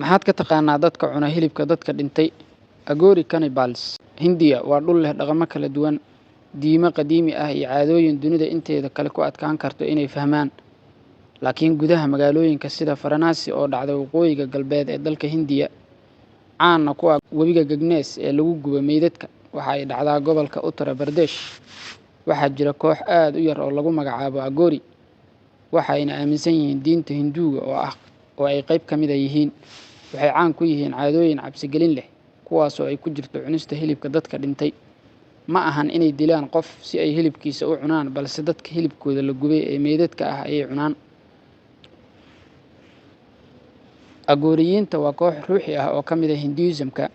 Maxaad ka taqaanaa dadka cuna hilibka dadka dhintay? Agori cannibals. Hindiya waa dhul leh dhaqamo kala duwan, diimo qadiimi ah iyo caadooyin dunida inteeda kale ku adkaan karto inay fahmaan. Laakiin gudaha magaalooyinka sida Varanasi oo dhacda waqooyiga galbeed ee dalka Hindiya, caanna ku ah webiga Ganges ee lagu gubo meydadka, waxa ay dhacdaa gobolka Uttar Pradesh. Waxaa jira koox aad u yar oo lagu magacaabo Agori, waxayna aaminsan yihiin diinta Hinduuga oo ay qayb ka mid yihiin. Waxay caan ku yihiin caadooyin cabsi gelin leh, kuwaas oo ay ku jirto cunista hilibka dadka dhintay. Ma ahan inay dilaan qof si ay hilibkiisa u cunaan, balse dadka hilibkooda la gubay ee meydadka ah ayay cunaan. Agoriyiinta waa koox ruuxi ah oo ka mid ah Hinduism-ka,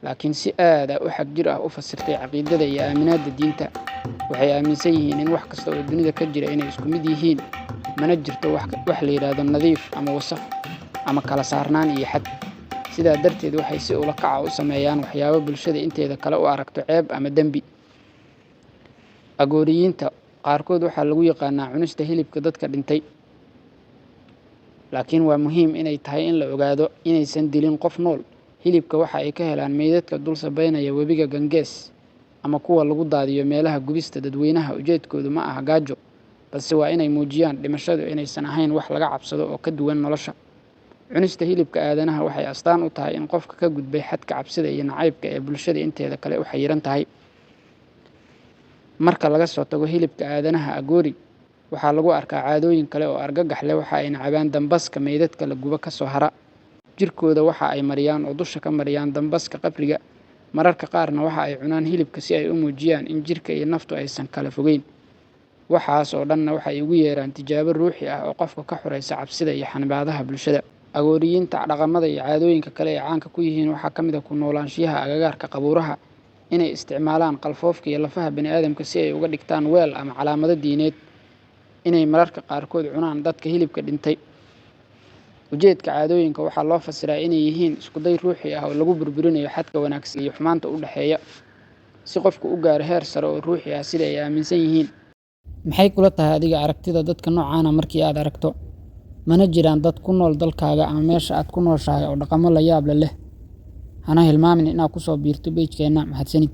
laakiin si aad u xag jir ah u fasirtay caqiidada iyo aaminaadda diinta. Waxay aaminsan yihiin in wax kasta oo dunida ka jira inay isku mid yihiin, mana jirto wax la yiraahdo nadiif ama wasakh ama kala saarnaan iyo xad. Sidaa darteed waxay si ula kac ah u sameeyaan waxyaabo bulshada inteeda kale u aragto ceeb ama dembi. Agoriyiinta qaarkood waxaa lagu yaqaanaa cunista hilibka dadka dhintay, laakiin waa muhiim inay tahay in la ogaado inaysan dilin qof nool. Hilibka waxa ay ka helaan meydadka dul sabaynaya webiga Ganges ama kuwa lagu daadiyo meelaha gubista dadweynaha. Ujeedkoodu ma aha gaajo, balse waa inay muujiyaan dhimashadu inaysan ahayn wax laga cabsado oo ka duwan nolosha. Cunista hilibka aadanaha waxay astaan u tahay in qofka ka gudbay xadka cabsida iyo nacaybka ee bulshada inteeda kale u xayiran tahay. Marka laga soo tago hilibka aadanaha, Agori waxaa lagu arkaa caadooyin kale oo argagax leh. Waxa ayna cabaan dambaska meydadka la gubo ka soo hara. Jirkooda waxa ay mariyaan oo dusha ka mariyaan dambaska qabriga. Mararka qaarna waxa ay cunaan hilibka si ay u muujiyaan in jirka iyo naftu aysan kala fogeyn. Waxaas oo dhanna waxay ugu yeeraan tijaabo ruuxi ah oo qofka ka xuraysa cabsida iyo xannibaadaha bulshada. Agoriyiinta dhaqamada iyo caadooyinka kale ee caanka ku yihiin waxaa ka mid ah ku noolaanshiyaha agagaarka qabuuraha, inay isticmaalaan qalfoofka iyo lafaha bini'aadamka si ay uga dhigtaan weel ama calaamado diineed, inay mararka qaarkood cunaan dadka hilibka dhintay. Ujeedka caadooyinka waxaa loo fasiraa inay yihiin isku day ruuxi ah oo lagu burburinayo xadka wanaagsan iyo xumaanta u dhexeeya, si qofku u gaaro heer sare oo ruuxi ah sida ay aaminsan yihiin. Maxay kula tahay adiga aragtida dadka noocan ah markii aad aragto? Mana jiraan dad ku nool dalkaaga ama meesha aad ku nooshahay oo dhaqamo la yaab leh? Hana hilmaamin inaad ku soo biirto page-keena. Mahadsanid.